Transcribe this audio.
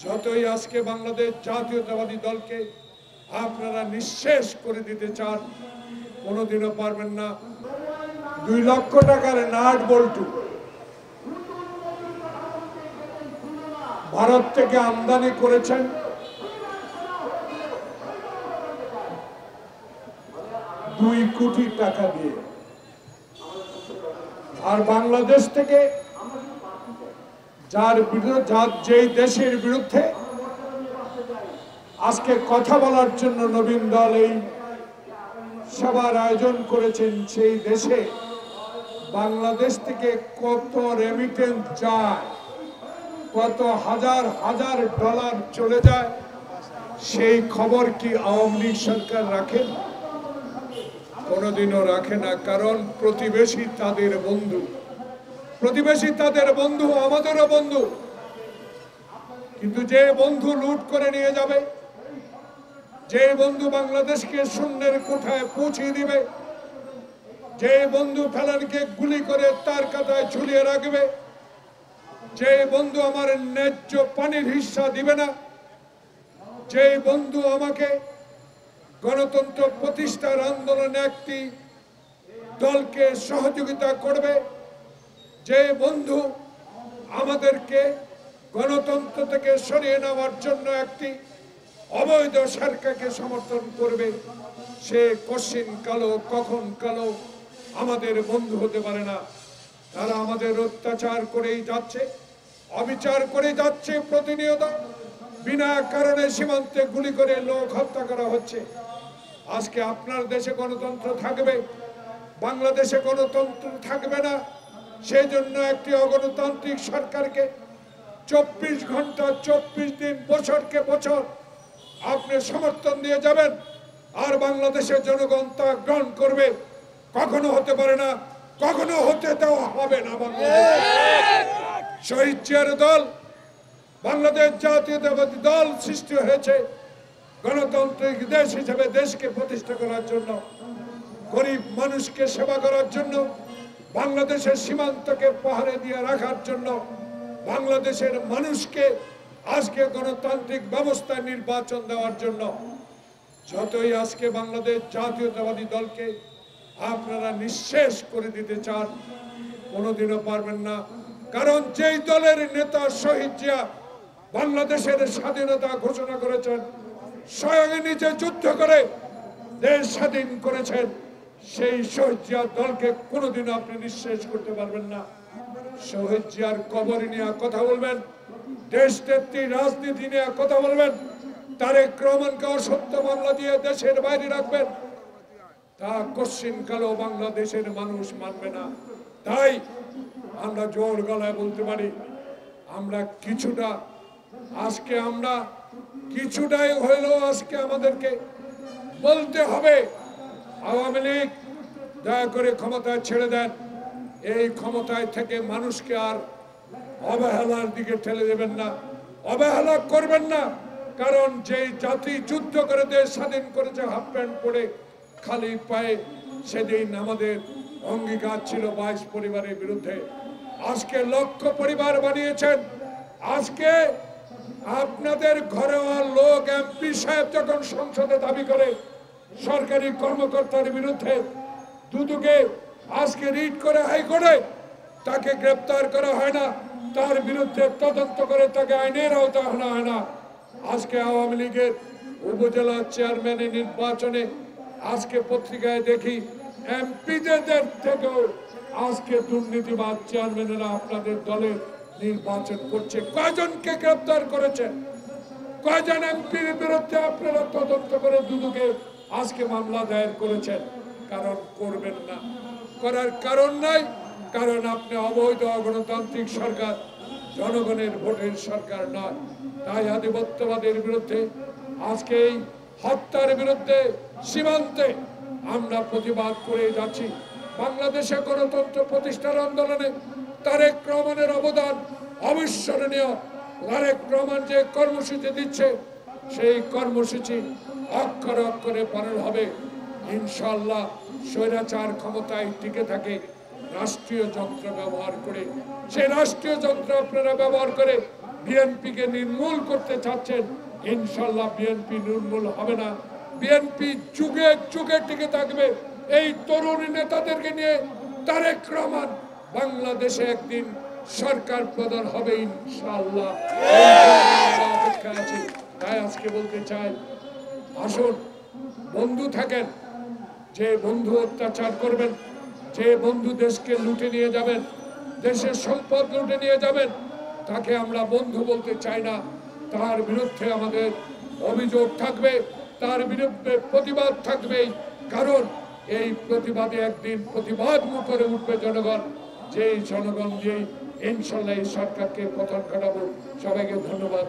যতই আজকে বাংলাদেশ জাতীয়তাবাদী দলকে আপনারা নিঃশেষ করে দিতে চান, কোনোদিনও পারবেন না। 2 লক্ষ টাকার নাট বল্টু ভারত থেকে আমদানি করেছেন, $2 কোটি টাকা দিয়ে। আর বাংলাদেশ থেকে যেই দেশের বিরুদ্ধে আজকে কথা বলার জন্য নবীন দল এই সভার আয়োজন করেছেন, সেই দেশে বাংলাদেশ থেকে কত রেমিটেন্স যায়, কত হাজার হাজার ডলার চলে যায়, সেই খবর কি আওয়ামী লীগ সরকার রাখেন? কোনোদিনও রাখে না। কারণ প্রতিবেশী তাদের বন্ধু, প্রতিবেশী তাদের বন্ধু, আমাদেরও বন্ধু। কিন্তু যে বন্ধু লুট করে নিয়ে যাবে, যে বন্ধু বাংলাদেশকে শূন্যের কোঠায় পৌঁছে দিবে, যে বন্ধু ফেলানকে গুলি করে তার কাঁথায় ঝুলিয়ে রাখবে, যে বন্ধু আমার ন্যায্য পানির হিস্সা দিবে না, যে বন্ধু আমাকে গণতন্ত্র প্রতিষ্ঠার আন্দোলনে একটি দলকে সহযোগিতা করবে, যে বন্ধু আমাদেরকে গণতন্ত্র থেকে সরিয়ে নেওয়ার জন্য একটি অবৈধ সরকারকে সমর্থন করবে, সে কশিন কালো কখন কালো আমাদের বন্ধু হতে পারে না। তারা আমাদের অত্যাচার করেই যাচ্ছে, অবিচার করে যাচ্ছে। প্রতিনিয়ত বিনা কারণে সীমান্তে গুলি করে লোক হত্যা করা হচ্ছে। আজকে আপনার দেশে গণতন্ত্র থাকবে, বাংলাদেশে গণতন্ত্র থাকবে না। সেই জন্য একটি অগণতান্ত্রিক সরকারকে 24 ঘন্টা 24 দিন বছরকে বছর আপনি সমর্থন দিয়ে যাবেন, আর বাংলাদেশের জনগণ তা গ্রহণ করবে? কখনো হতে পারে না, কখনো হতে দেওয়া হবে না। শহীদ জিয়ার দল, বাংলাদেশ জাতীয়তাবাদী দল সৃষ্টি হয়েছে গণতান্ত্রিক দেশ হিসেবে দেশকে প্রতিষ্ঠা করার জন্য, গরিব মানুষকে সেবা করার জন্য, বাংলাদেশের সীমান্তকে পাহাড়ে দিয়ে রাখার জন্য, বাংলাদেশের মানুষকে আজকে গণতান্ত্রিক ব্যবস্থা নির্বাচন দেওয়ার জন্য। যতই আজকে বাংলাদেশ জাতীয়তাবাদী দলকে আপনারা নিঃশেষ করে দিতে চান, কোনোদিনও পারবেন না। কারণ যেই দলের নেতা শহীদ জিয়া বাংলাদেশের স্বাধীনতা ঘোষণা করেছেন, স্বয়ং নিজে যুদ্ধ করে দেশ স্বাধীন করেছেন, সেই শহীদ জিয়ার দলকে কোনোদিনও আপনি নিঃশেষ করতে পারবেন না। শহীদ জিয়ার কবর নিয়ে কথা বলবেন, দেশ নেত্রী রাজনীতি নিয়ে কথা বলবেন, তারেক রহমানকে অসত্য মামলা দিয়ে দেশের বাইরে রাখবেন, তা কশিন কালো বাংলাদেশের মানুষ মানবে না। তাই আমরা জোর গলায় বলতে পারি, আমরা কিছুটা কিছুটাই হইলেও আজকে আমাদেরকে বলতে হবে, আওয়ামী লীগ দয়া করে ক্ষমতায় ছেড়ে দেন। এই ক্ষমতায় থেকে মানুষকে আর অবহেলার দিকে ঠেলে দেবেন না, অবহেলা করবেন না। কারণ যেই জাতি যুদ্ধ করে দেশ স্বাধীন করেছে হাফ প্যান্ট পরে খালি পায়ে, সেদিন আমাদের অঙ্গীকার ছিল 22 পরিবারের বিরুদ্ধে। আজকে লক্ষ পরিবার বানিয়েছেন। আজকে আপনাদের ঘরেওয়া লোক এমপি সাহেব যখন সংসদে দাবি করে সরকারি কর্মকর্তার বিরুদ্ধে, দুদকে আজকে রিট করে হাইকোর্টে, তাকে গ্রেপ্তার করা হয় না, তার বিরুদ্ধে তদন্ত করে তাকে আইনের আওতায় আনা হয় না। আজকে আওয়ামী লীগের উপজেলা চেয়ারম্যানের নির্বাচনে আজকে পত্রিকায় দেখি এমপিদের থেকেও আজকে দুর্নীতিবাদ চেয়ারম্যানেরা আপনাদের দলের নির্বাচন করছে। কয়জনকে গ্রেপ্তার করেছেন? কয়জন এমপির বিরুদ্ধে আপনারা তদন্ত করে দুদকে আজকে মামলা দায়ের করেছেন? কারণ করবেন না, করার কারণ নাই। কারণ আপনি অবৈধ অগণতান্ত্রিক সরকার, জনগণের ভোটের সরকার নয়। তাই আধিপত্যবাদের বিরুদ্ধে আজকে এই হত্যার বিরুদ্ধে সীমান্তে আমরা প্রতিবাদ করে যাচ্ছি। বাংলাদেশে গণতন্ত্র প্রতিষ্ঠার আন্দোলনে তারেক রহমানের অবদান অবিস্মরণীয়। তারেক রহমান যে কর্মসূচি দিচ্ছে, সেই কর্মসূচি অক্ষরে অক্ষরে পালন হবে ইনশাআল্লাহ। স্বৈরাচার ক্ষমতায় টিকে থাকে রাষ্ট্রীয় যন্ত্র ব্যবহার করে, সেই রাষ্ট্রীয় যন্ত্র আপনারা ব্যবহার করে বিএনপিকে নির্মূল করতে চাচ্ছেন, ইনশাল্লাহ বিএনপি নির্মূল হবে না। বিএনপি যুগে যুগে টিকে থাকবে এই তরুণ নেতাদেরকে নিয়ে। তারেক রহমান বাংলাদেশে একদিন সরকার প্রধান হবে ইনশাআল্লাহ, অপেক্ষায় আছি। তাই আজকে বলতে চাই, আসুন বন্ধু থাকেন, যে বন্ধু অত্যাচার করবেন, যে বন্ধু দেশকে লুটে নিয়ে যাবেন, দেশের সম্পদ লুটে নিয়ে যাবেন, তাকে আমরা বন্ধু বলতে চাই না। তার বিরুদ্ধে আমাদের অভিযোগ থাকবে, তার বিরুদ্ধে প্রতিবাদ থাকবে, কারণ এই প্রতিবাদে একদিন প্রতিবাদ মুখরে উঠবে জনগণ। যেই জনগণ যেই ইনশাল্লাহ এই সরকারকে পতন ঘটাবো। সবাইকে ধন্যবাদ।